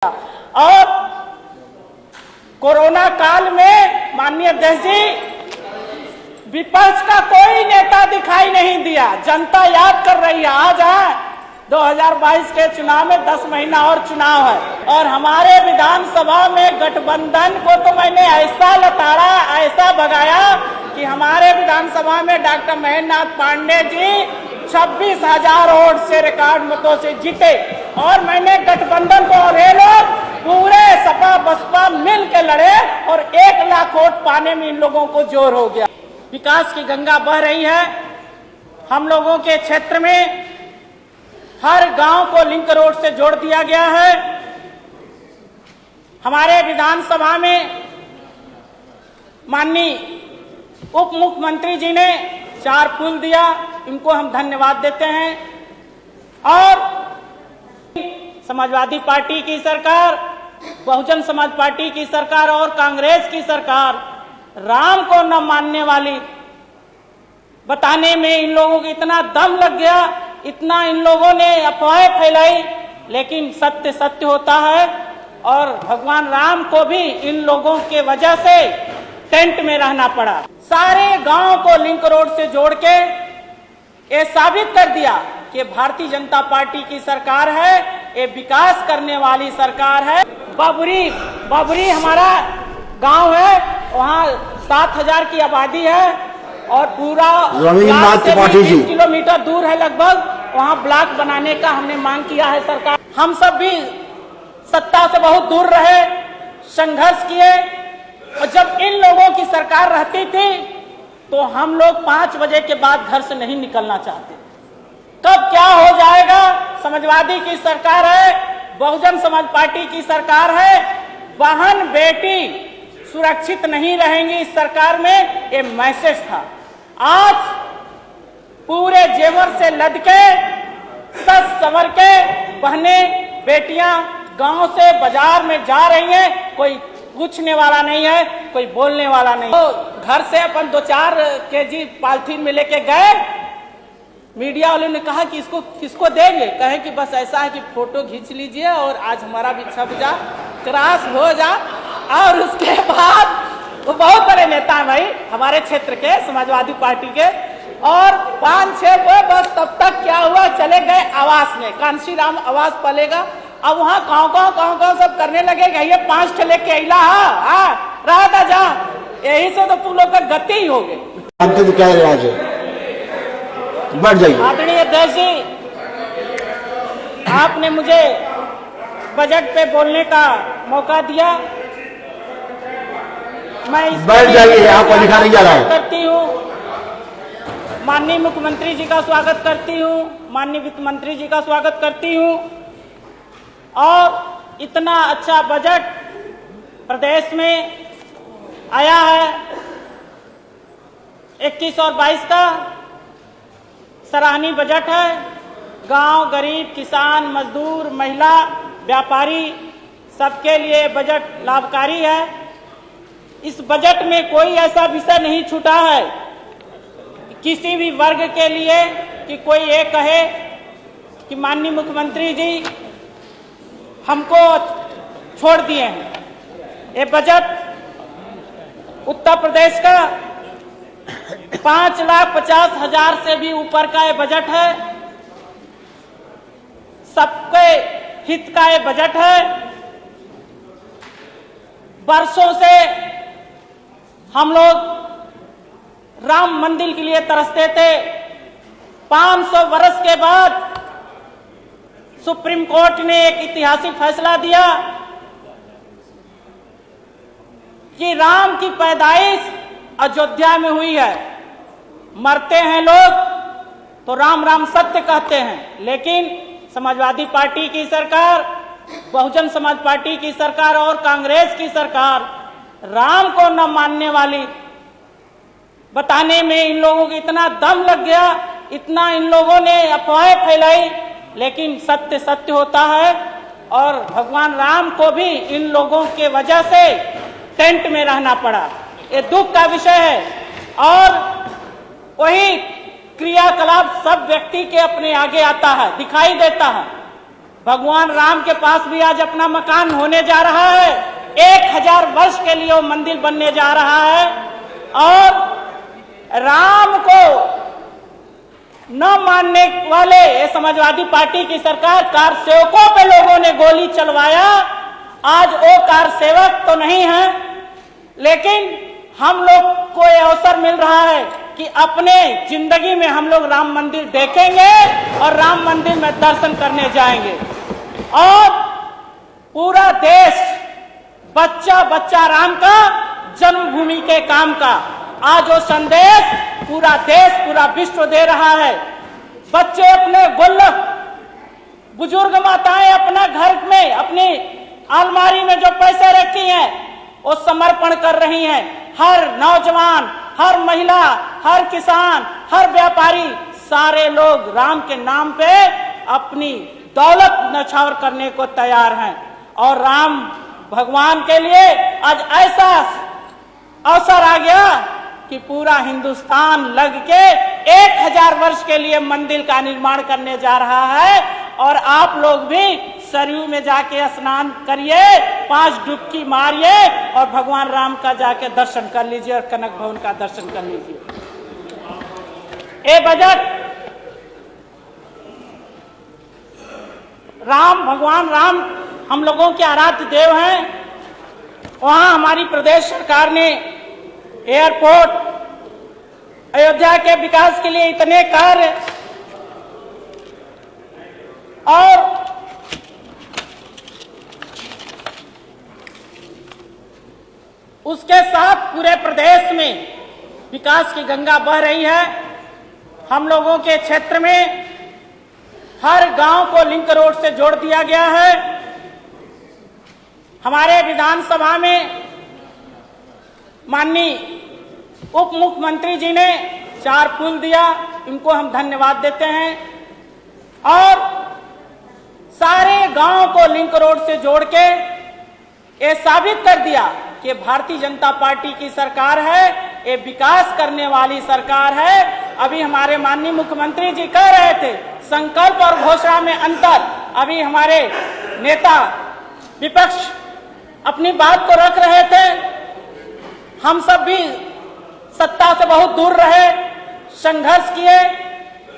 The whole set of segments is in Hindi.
और कोरोना काल में माननीय अध्यक्ष जी विपक्ष का कोई नेता दिखाई नहीं दिया। जनता याद कर रही है। आज है 2022 के चुनाव में 10 महीना और चुनाव है और हमारे विधानसभा में गठबंधन को तो मैंने ऐसा लताड़ा, ऐसा भगाया कि हमारे विधानसभा में डॉक्टर महेंद्र नाथ पांडे जी 26,000 वोट से रिकॉर्ड मतों से जीते और मैंने गठबंधन को और ये लोग पूरे सपा बसपा मिल के लड़े और 1 लाख वोट पाने में इन लोगों को जोर हो गया। विकास की गंगा बह रही है। हम लोगों के क्षेत्र में हर गांव को लिंक रोड से जोड़ दिया गया है। हमारे विधानसभा में माननीय उप मुख्यमंत्री जी ने 4 पुल दिया, इनको हम धन्यवाद देते हैं। और समाजवादी पार्टी की सरकार, बहुजन समाज पार्टी की सरकार और कांग्रेस की सरकार राम को न मानने वाली, बताने में इन लोगों को इतना दम लग गया, इतना इन लोगों ने अफवाहें फैलाई, लेकिन सत्य सत्य होता है। और भगवान राम को भी इन लोगों के वजह से टेंट में रहना पड़ा। सारे गांव को लिंक रोड से जोड़ के ये साबित कर दिया कि भारतीय जनता पार्टी की सरकार है, ये विकास करने वाली सरकार है। बाबरी हमारा गांव है, वहाँ 7,000 की आबादी है और पूरा 20 किलोमीटर दूर है लगभग, वहाँ ब्लॉक बनाने का हमने मांग किया है सरकार। हम सब भी सत्ता से बहुत दूर रहे, संघर्ष किए और जब इन लोगों की सरकार रहती थी तो हम लोग 5 बजे के बाद घर से नहीं निकलना चाहते। कब क्या हो जाएगा? समाजवादी की सरकार है, बहुजन समाज पार्टी की सरकार है, बहन बेटी सुरक्षित नहीं रहेंगी इस सरकार में, ये मैसेज था। आज पूरे जेवर से लद के सज संवर के बहनें बेटियां गांव से बाजार में जा रही हैं। कोई पूछने वाला नहीं है, कोई बोलने वाला नहीं। तो घर से अपन 2-4 केजी पॉलिथीन में लेके गए, मीडिया वालों ने कहा कि इसको किसको देंगे? कहे कि बस ऐसा है कि फोटो खींच लीजिए और आज हमारा भी छप जा, क्रॉस हो जा। और उसके बाद वो बहुत बड़े नेता हैं भाई हमारे क्षेत्र के, समाजवादी पार्टी के, और 5-6 को बस तब तक क्या हुआ, चले गए आवास में, कांशी राम आवास पलेगा। अब वहाँ गाँव सब करने लगे, ये 5 ठे लेके अला रहा था जा, यही से तो तू लोग का गति ही हो गई। क्या रिवाज है? बढ़ जाइए। आदरणीय अध्यक्ष जी, आपने मुझे बजट पे बोलने का मौका दिया। मैं बढ़ जाइए, आपको लिखा नहीं जा रहा है। करती हूँ, माननीय मुख्यमंत्री जी का स्वागत करती हूँ, माननीय वित्त मंत्री जी का स्वागत करती हूँ। और इतना अच्छा बजट प्रदेश में आया है 21 और 22 का, सराहनीय बजट है। गांव, गरीब, किसान, मजदूर, महिला, व्यापारी सबके लिए बजट लाभकारी है। इस बजट में कोई ऐसा विषय नहीं छूटा है किसी भी वर्ग के लिए कि कोई ये कहे कि माननीय मुख्यमंत्री जी हमको छोड़ दिए हैं। ये बजट उत्तर प्रदेश का 5,50,000 से भी ऊपर का ये बजट है। सबके हित का ये बजट है। वर्षों से हम लोग राम मंदिर के लिए तरसते थे। 500 वर्ष के बाद सुप्रीम कोर्ट ने एक ऐतिहासिक फैसला दिया कि राम की पैदाइश अयोध्या में हुई है। मरते हैं लोग तो राम राम सत्य कहते हैं, लेकिन समाजवादी पार्टी की सरकार, बहुजन समाज पार्टी की सरकार और कांग्रेस की सरकार राम को न मानने वाली, बताने में इन लोगों को इतना दम लग गया, इतना इन लोगों ने अफवाहें फैलाई, लेकिन सत्य सत्य होता है। और भगवान राम को भी इन लोगों के वजह से टेंट में रहना पड़ा। ये दुख का विषय है। और वही क्रियाकलाप सब व्यक्ति के अपने आगे आता है, दिखाई देता है। भगवान राम के पास भी आज अपना मकान होने जा रहा है। 1000 वर्ष के लिए वो मंदिर बनने जा रहा है। और राम को न मानने वाले ये समाजवादी पार्टी की सरकार, कार सेवकों पे लोगों ने गोली चलवाया। आज वो कार सेवक तो नहीं है, लेकिन हम लोग को ये अवसर मिल रहा है कि अपने जिंदगी में हम लोग राम मंदिर देखेंगे और राम मंदिर में दर्शन करने जाएंगे। और पूरा देश बच्चा बच्चा राम का, जन्मभूमि के काम का आज वो संदेश पूरा देश, पूरा विश्व दे रहा है। बच्चे अपने गुल्लक, बुजुर्ग माताएं अपना घर में अपनी अलमारी में जो पैसे रखी हैं वो समर्पण कर रही हैं। हर नौजवान, हर महिला, हर किसान, हर व्यापारी, सारे लोग राम के नाम पे अपनी दौलत न्यौछावर करने को तैयार हैं। और राम भगवान के लिए आज ऐसा अवसर आ गया कि पूरा हिंदुस्तान लग के 1000 वर्ष के लिए मंदिर का निर्माण करने जा रहा है। और आप लोग भी सरयू में जाके स्नान करिए, 5 डुबकी मारिए और भगवान राम का जाके दर्शन कर लीजिए और कनक भवन का दर्शन कर लीजिए। ये बजट राम, भगवान राम हम लोगों के आराध्य देव हैं। वहां हमारी प्रदेश सरकार ने एयरपोर्ट, अयोध्या के विकास के लिए इतने कार्य और उसके साथ पूरे प्रदेश में विकास की गंगा बह रही है। हम लोगों के क्षेत्र में हर गांव को लिंक रोड से जोड़ दिया गया है। हमारे विधानसभा में माननीय उप मुख्यमंत्री जी ने 4 पुल दिया, इनको हम धन्यवाद देते हैं। और सारे गांव को लिंक रोड से जोड़ के ये साबित कर दिया कि भारतीय जनता पार्टी की सरकार है, ये विकास करने वाली सरकार है। अभी हमारे माननीय मुख्यमंत्री जी कह रहे थे संकल्प और घोषणा में अंतर। अभी हमारे नेता विपक्ष अपनी बात को रख रहे थे, हम सब भी सत्ता से बहुत दूर रहे, संघर्ष किए।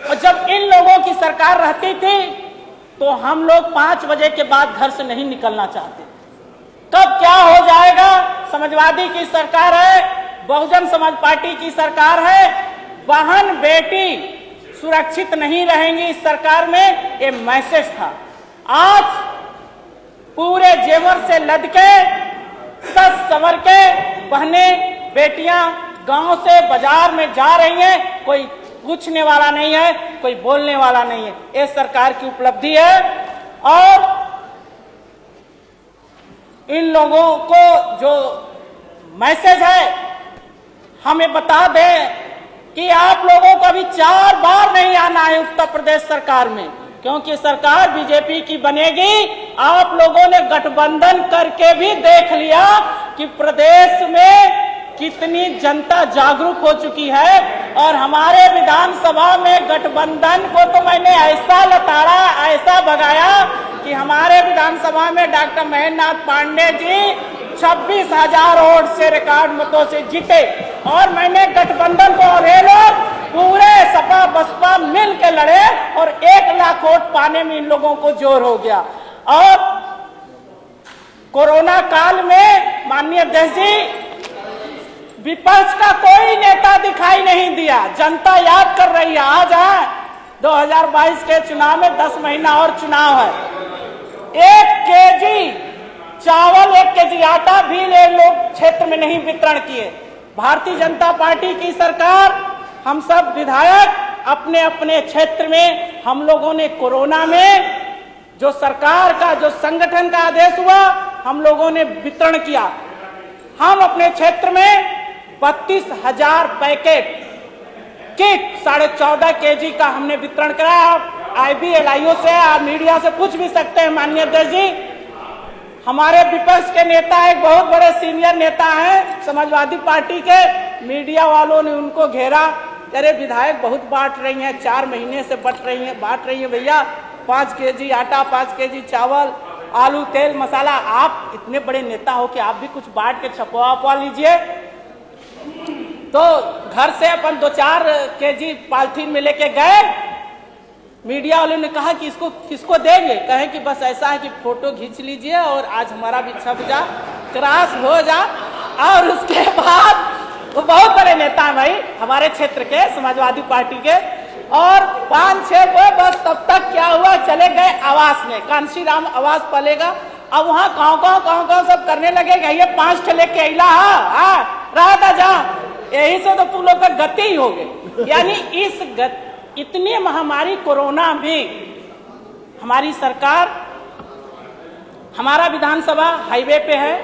और जब इन लोगों की सरकार रहती थी तो हम लोग 5 बजे के बाद घर से नहीं निकलना चाहते। कब क्या हो जाएगा? समाजवादी की सरकार है, बहुजन समाज पार्टी की सरकार है, बहन बेटी सुरक्षित नहीं रहेंगी इस सरकार में, ये मैसेज था। आज पूरे जेवर से लद के, सज संवर के बहने बेटियां गांव से बाजार में जा रही हैं। कोई पूछने वाला नहीं है, कोई बोलने वाला नहीं है। ये सरकार की उपलब्धि है। और इन लोगों को जो मैसेज है, हमें बता दें कि आप लोगों को अभी 4 बार नहीं आना है उत्तर प्रदेश सरकार में, क्योंकि सरकार बीजेपी की बनेगी। आप लोगों ने गठबंधन करके भी देख लिया कि प्रदेश में कितनी जनता जागरूक हो चुकी है। और हमारे विधानसभा में गठबंधन को तो मैंने ऐसा लताड़ा, ऐसा भगाया कि हमारे विधानसभा में डॉक्टर महेंद्रनाथ पांडे जी 26,000 वोट से रिकॉर्ड मतों से जीते। और मैंने गठबंधन को, और ये लोग पूरे सपा बसपा मिल के लड़े और 1 लाख वोट पाने में इन लोगों को जोर हो गया। और कोरोना काल में माननीय अध्यक्ष जी, विपक्ष का कोई नेता दिखाई नहीं दिया। जनता याद कर रही है। आज है 2022 के चुनाव में 10 महीना और चुनाव है। 1 केजी चावल, 1 केजी आटा भी ये लोग क्षेत्र में नहीं वितरण किए। भारतीय जनता पार्टी की सरकार, हम सब विधायक अपने अपने क्षेत्र में, हम लोगों ने कोरोना में जो सरकार का, जो संगठन का आदेश हुआ, हम लोगों ने वितरण किया। हम अपने क्षेत्र में 32,000 पैकेट किट 14.5 केजी का हमने वितरण कराया। IBLIO से, आप मीडिया से पूछ भी सकते हैं माननीय अध्यक्ष जी। हमारे विपक्ष के नेता एक बहुत बड़े सीनियर नेता हैं समाजवादी पार्टी के, मीडिया वालों ने उनको घेरा, अरे विधायक बहुत बांट रही हैं, 4 महीने से बांट रही है भैया। 5 केजी आटा, 5 केजी चावल, आलू, तेल, मसाला। आप इतने बड़े नेता हो कि आप भी कुछ बांट के छपवा लीजिए। तो घर से अपन 2-4 केजी पॉलिथीन में लेके गए। मीडिया वालों ने कहा कि इसको किसको देंगे? कहे कि बस ऐसा है कि फोटो खींच लीजिए और आज हमारा भी छप जा, क्रॉस हो जा। और उसके बाद वो बहुत बड़े नेता हैं भाई हमारे क्षेत्र के, समाजवादी पार्टी के। और 5-6 को बस तब तक क्या हुआ, चले गए आवास में, कांशी राम आवास पलेगा। अब वहां गाँव सब करने लगे, ये 5 ठे लेके अला रहा था जा, यही से तो तू लोग का गति ही हो गई। यानी इतनी महामारी कोरोना में हमारी सरकार, हमारा विधानसभा हाईवे पे है,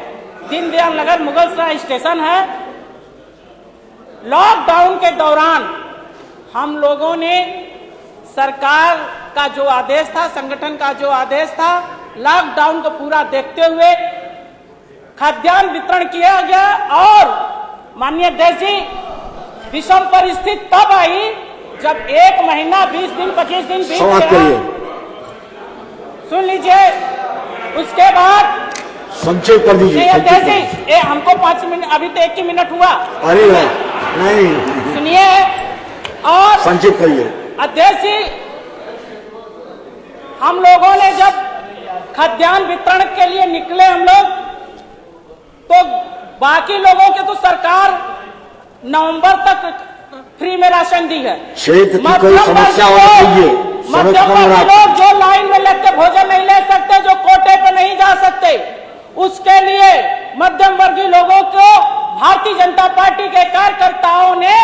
दीनदयाल नगर मुगलसराय स्टेशन है। लॉकडाउन के दौरान हम लोगों ने सरकार का जो आदेश था, संगठन का जो आदेश था, लॉकडाउन को पूरा देखते हुए खाद्यान्न वितरण किया गया। और माननीय अध्यक्ष जी, विषम परिस्थिति तब आई जब 1 महीना 20 दिन 25 दिन बीत गया। सुन लीजिए, उसके बाद संक्षेप कर दीजिए। अध्यक्ष जी, हमको 5 मिनट, अभी तो 1 ही मिनट हुआ। अरे नहीं, सुनिए और संक्षेप करिए। अध्यक्ष जी, हम लोगों ने जब खाद्यान्न वितरण के लिए निकले हम लोग, तो बाकी लोगों के तो सरकार नवंबर तक फ्री में राशन दी है। क्षेत्र की कोई समस्या होगी, मध्यम वर्गीय लोग जो लाइन में लग के भोजन नहीं ले सकते, जो कोटे पे नहीं जा सकते, उसके लिए मध्यम वर्गीय लोगों को भारतीय जनता पार्टी के कार्यकर्ताओं ने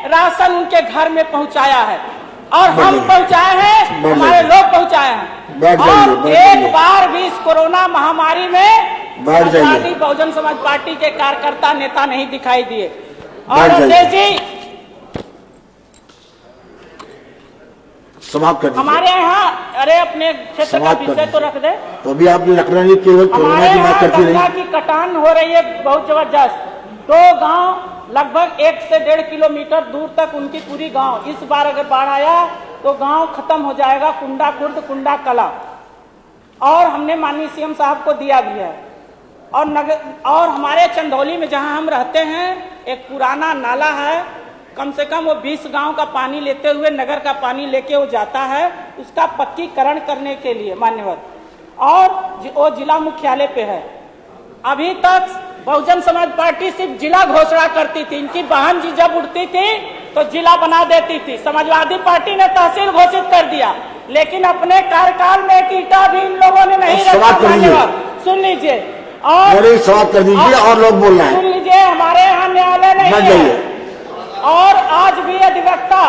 राशन उनके घर में पहुंचाया है। और हम पहुंचाए हैं, हमारे लोग पहुंचाए हैं। और एक बार भी इस कोरोना महामारी में बहुजन समाज पार्टी के कार्यकर्ता नेता नहीं दिखाई दिए। और अध्यक्ष जी, समाप्त कर दीजिए। हमारे यहाँ, अरे अपने क्षेत्र का विषय तो रख दे। तो अभी आपने रखना नहीं, केवल कोरोना की बात करती गंगा की कटान हो रही है बहुत जबरदस्त। तो गांव लगभग 1 से 1.5 किलोमीटर दूर तक उनकी पूरी गांव, इस बार अगर बाढ़ आया तो गांव खत्म हो जाएगा, कुंडा खुर्द, कुंडा कला। और हमने माननीय सीएम साहब को दिया भी है। और हमारे चंदौली में जहां हम रहते हैं, एक पुराना नाला है, कम से कम वो 20 गांव का पानी लेते हुए नगर का पानी लेके वो जाता है, उसका पक्कीकरण करने के लिए मान्यवर। और वो जिला मुख्यालय पे है। अभी तक बहुजन समाज पार्टी सिर्फ जिला घोषणा करती थी, इनकी बहन जी जब उठती थी तो जिला बना देती थी। समाजवादी पार्टी ने तहसील घोषित कर दिया, लेकिन अपने कार्यकाल में एक ईंटा भी इन लोगों ने नहीं रखा। सुन लीजिए और समाप्त कर दीजिए, और लोग बोल रहे हैं। सुन लीजिए, हमारे यहाँ न्यायालय नहीं है और आज भी अधिवक्ता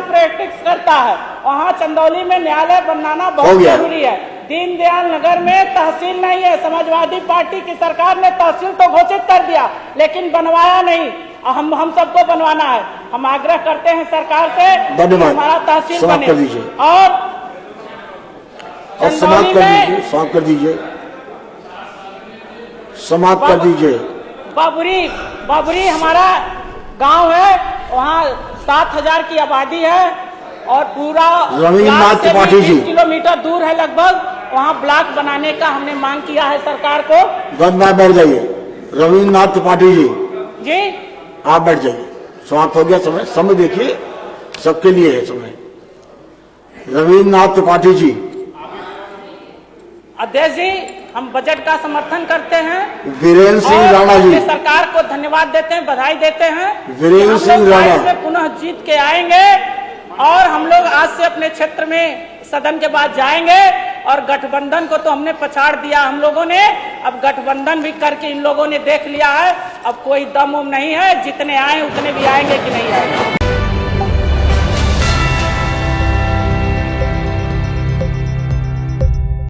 प्रैक्टिस करता है। वहाँ चंदौली में न्यायालय बनाना बहुत जरूरी है। दीनदयाल नगर में तहसील नहीं है। समाजवादी पार्टी की सरकार ने तहसील तो घोषित कर दिया, लेकिन बनवाया नहीं। हम सबको बनवाना है। हम आग्रह करते हैं सरकार से, हमारा तहसील बने। और समाप्त कर दीजिए, समाप्त कर दीजिए। बाबुरी हमारा गांव है, वहाँ 7000 की आबादी है और पूरा रवींद्रनाथ त्रिपाठी जी 20 किलोमीटर दूर है लगभग। वहाँ ब्लॉक बनाने का हमने मांग किया है सरकार को। बैठ जाइए। रवींद्रनाथ त्रिपाठी जी, आप बैठ जाइए। समाप्त हो गया समय। समय देखिए, सबके लिए है समय। रवींद्रनाथ त्रिपाठी जी। अध्यक्ष जी, हम बजट का समर्थन करते हैं। वीरेंद्र सिंह राणा जी, सरकार को धन्यवाद देते हैं, बधाई देते हैं। वीरेंद्र सिंह राणा पुनः जीत के आएंगे और हम लोग आज से अपने क्षेत्र में सदन के बाद जाएंगे। और गठबंधन को तो हमने पछाड़ दिया हम लोगों ने, अब गठबंधन भी करके इन लोगों ने देख लिया है। अब कोई दम नहीं है, जितने आए उतने भी आएंगे कि नहीं आएंगे।